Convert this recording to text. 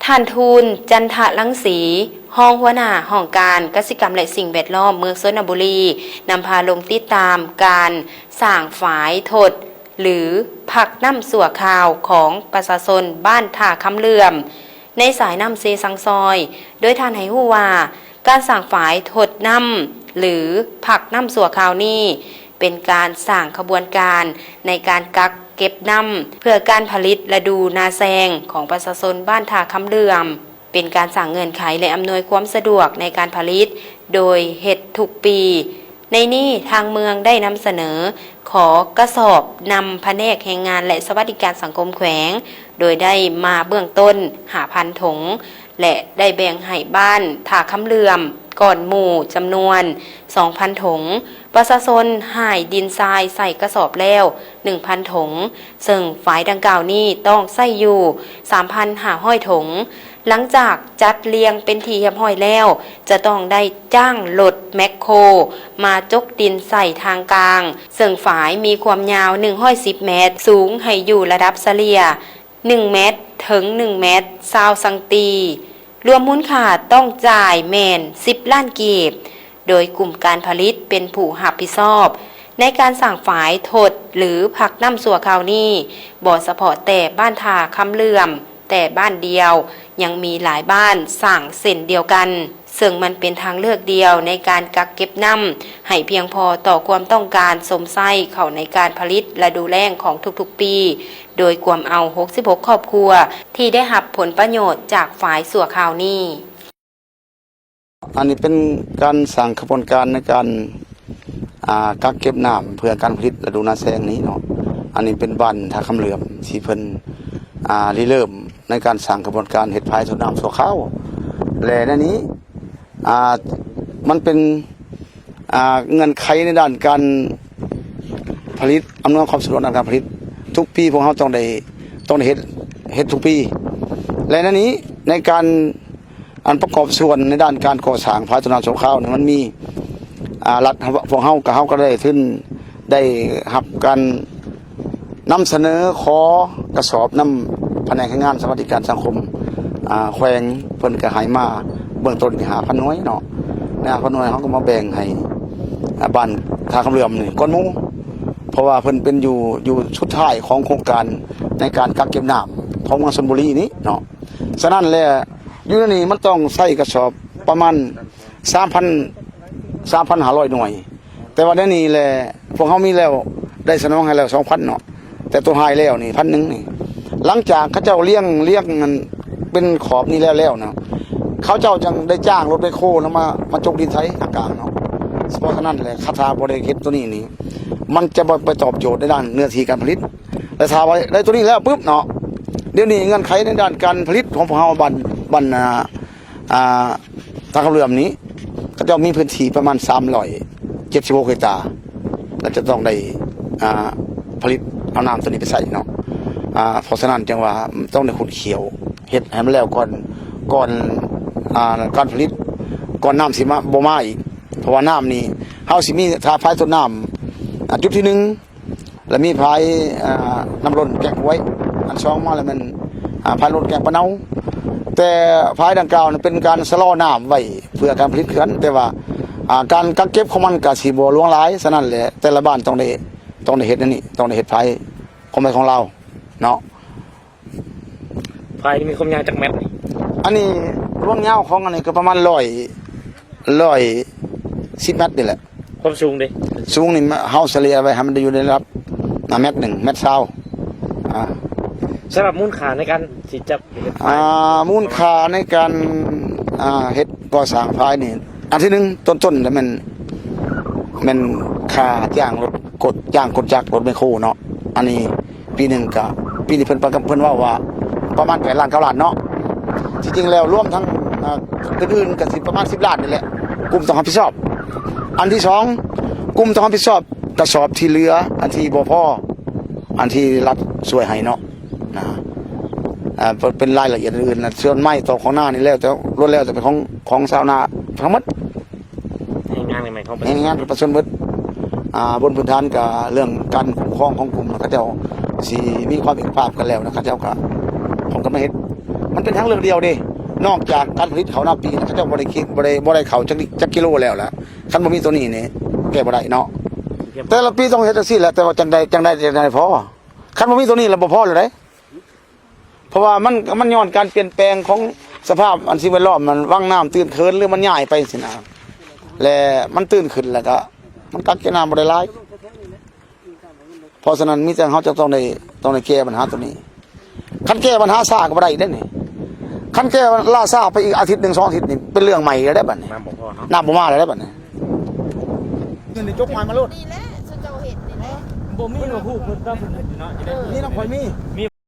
ท่านทูลจันทะลังสีห้องหัวหน้าห้องการกสิกรรมและสิ่งแวดล้อมเมืองชลบุรีนำพาลงติดตามการสร้างฝายถดหรือผักน้ำสัวข่าวของประชาชนบ้านท่าคำเหลื่อมในสายน้ำเซซังซอยโดยท่านให้ฮู้ว่าการสร้างฝายถดน้ำหรือผักน้ำสัวข่าวนี้เป็นการสร้างขบวนการในการกักเก็บน้ำเพื่อการผลิตฤดูนาแซงของประชาชนบ้านท่าคำเหลื่อมเป็นการสร้างเงื่อนไขและอำนวยความสะดวกในการผลิตโดยเฮ็ดทุกปีในนี้ทางเมืองได้นำเสนอขอกระสอบนำแผนกแรงงานและสวัสดิการสังคมแขวงโดยได้มาเบื้องต้น5,000 ถุงและได้แบ่งให้บ้านท่าคำเหลื่อมก่อนหมู่จำนวน 2,000 ถุงประชาชนหายดินทรายใส่กระสอบแล้ว 1,000 ถุงซึ่งฝ่ายดังกล่าวนี้ต้องใส่อยู่ 3,500 ถุงหลังจากจัดเรียงเป็นทีเรียบร้อยแล้วจะต้องได้จ้างรถแมคโครมาจกดินใส่ทางกลางซึ่งฝายมีความยาว110 เมตรสูงให้อยู่ระดับเฉลี่ย1 เมตรถึง 1 เมตร20 สังตีรวมมูลค่าต้องจ่ายแม่น10 ล้านกีบโดยกลุ่มการผลิตเป็นผู้รับผิดชอบในการสั่งฝายถดหรือผักน้ำสัวข่าวนี้บ่เฉพาะแต่บ้านท่าคำเหลื่อมแต่บ้านเดียวยังมีหลายบ้านสั่งเส้นเดียวกันซึ่งมันเป็นทางเลือกเดียวในการกักเก็บน้ำให้เพียงพอต่อความต้องการสมไส้เข้าในการผลิตและดูแลของทุกๆปีโดยกวมเอา66 ครอบครัวที่ได้รับผลประโยชน์จากฝายสัวข่าวนี้อันนี้เป็นการสั่งขบวนการในการกักเก็บน้ำเพื่อการผลิตฤดูนาแซงนี้เนาะอันนี้เป็นบ้านท่าคำเหลื่อมที่เพิ่นริเริ่มในการสั่งกระบวนการเฮ็ดพายสดน้ำสัวข้าวและในนี้มันเป็นเงื่อนไขในด้านการผลิตอำนวยความสะดวกในการผลิตทุกปีพวกเขาต้องได้เฮ็ดทุกปีและในนี้ในการประกอบส่วนในด้านการก่อสร้างพายสดน้ำสัวข้าวมันมีรัฐพวกเขาก็ได้ขึ้นได้รับการนำเสนอขอกระสอบน้ำแผนกงานสวัสดิการสังคมแขวงเพิ่นก็ให้มาเบื้องต้น5,000 หน่วยเนาะ5,000 หน่วยเขาก็มาแบ่งให้บ้านท่าคำเหลื่อมนี่ก้อนหมู่เพราะว่าเพิ่นเป็นอยู่สุดท้ายของโครงการในการกักเก็บน้ำของเมืองชลบุรีนี้เนาะฉะนั้นแล้วอยู่ในนี้มันต้องใส่กระสอบประมาณ 3,500 หน่วยแต่ว่าในนี้แหละพวกเขามีแล้วได้สนองให้แล้ว 2,000 เนาะแต่ตัวหายแล้วนี่ 1,000 นี่หลังจากเขาเจ้าเลี้ยงมันเป็นขอบนี้แล้วเนาะเขาเจ้าจังได้จ้างรถไมคโครแล้วมาจกดินไถอากาศเนาะเพราะฉะนั้นแหละคาถาบริเฮ็ดตัวนี้นี่มันจะไปตอบโจทย์ในด้านเนื้อที่การผลิตแต่ถ้าได้ตัวนี้แล้วปุ๊บเนาะเดี๋ยวนี้เงื่อนไขในด้านการผลิตของพวกเราบ้านท่าคำเหลื่อมนี้เขาเจ้ามีพื้นที่ประมาณ376 เฮกตาร์และจะต้องได้ผลิตเอาน้ำตัวนี้ไปใส่เนาะเพราะฉะนั้นจังว่าต้องได้ขุดเขียวเฮ็ดให้มันแล้วก่อนการผลิตก่อนน้ำสิมาบ่มาอีกเพราะว่าน้ำนี่เฮาสิมีถ้าพายต้นน้ำจุดที่1แล้วมีพายน้ำล้นแกงไว้อัน2มาแล้วมันพายล้นแกงปะเนาแต่พายดังกล่าวเป็นการสะลอน้ำไว้เพื่อการผลิตเขื่อนแต่ว่าการกักเก็บของมันก็สิบ่หลวงหลายฉะนั้นแหละแต่ละบ้านต้องได้เฮ็ดอันนี้ต้องได้เฮ็ดพายของเราเนาะพายมีความยาวจากเม็ดอันนี้รวมยาวของอันนี้ก็ประมาณ110 เมตรนี่แหละความสูงดิสูงนี่เฮาเฉลี่ยไว้ให้มันได้อยู่ในระดับเมตร1 เมตร20สำหรับมูลค่าในการสิจับมูลค่าในการเฮ็ดก่อสร้างพายนี่อันที่1ต้นๆแล้วมันค่าจ้างรถกดจักรรถไมคโครเนาะอันนี้ปีนี้เพิ่นว่าประมาณ8 ล้าน 9 ล้านเนาะที่จริงแล้วรวมทั้งอื่นๆก็สิประมาณ10 ล้านนี่แหละกลุ่มต้องรับผิดชอบอันที่2กลุ่มต้องรับผิดชอบกระสอบที่เหลืออันที่บ่พออันที่รัฐช่วยให้เนาะนะเป็นรายละเอียดอื่นนะส่วนไม้ต่อของหน้านี่แล้วแต่รถแล้วจะเป็นของชาวนาทั้งหมดงานใหม่ของงานประชาชนหมดบนพื้นฐานกับเรื่องการคุ้มครองของกลุ่มเขาเจ้าสิมีความเอกภาพกันแล้วนะเขาเจ้าก็ผมก็ไม่เห็นมัน มันเป็นทางเลือกเดียวเด้นอกจากการผลิตเขาวหน้าปีนะเขาเจะบ่ได้คิดบ่ได้เขาจักกิโลแล้วล่ะคันบ่มีตัวนี้นี่แก้บ่ได้เนาะแต่ละปีต้องเฮ็ดจังซี่แหละแต่ว่าจังได้พอคันบ่มีตัวนี้แล้วบ่พอเลยเด้เพราะว่ามันย้อนการเปลี่ยนแปลงของสภาพอันสิ่งแวดล้อมมันวังน้ำตื้นเคินหรือมันย้ายไปสินะและมันตื้นขึ้นแล้วก็มันกักเก็บน้ำบ่ได้หลายเพราะฉะนั้นมีแต่เฮาจะต้องได้แก้ปัญหาตัวนี้คันแก้ปัญหาซ่าก็บ่ได้อีกเด้นี่คันแก้ล่าซ่าไปอีกอาทิตย์1 2อาทิตย์นี่เป็นเรื่องใหม่แล้วได้บัดนี้ น้ำบ่พอเนาะ น้ำบ่มาแล้วได้บัดนี้เงินนี่จกมาโลด นี่แหละสุเจ้าเห็ดนี่แหละ บ่มีว่าฮู้เพิ่นต้องเพิ่นเฮ็ดเนาะจะได้ นี่น้ำข่อยมี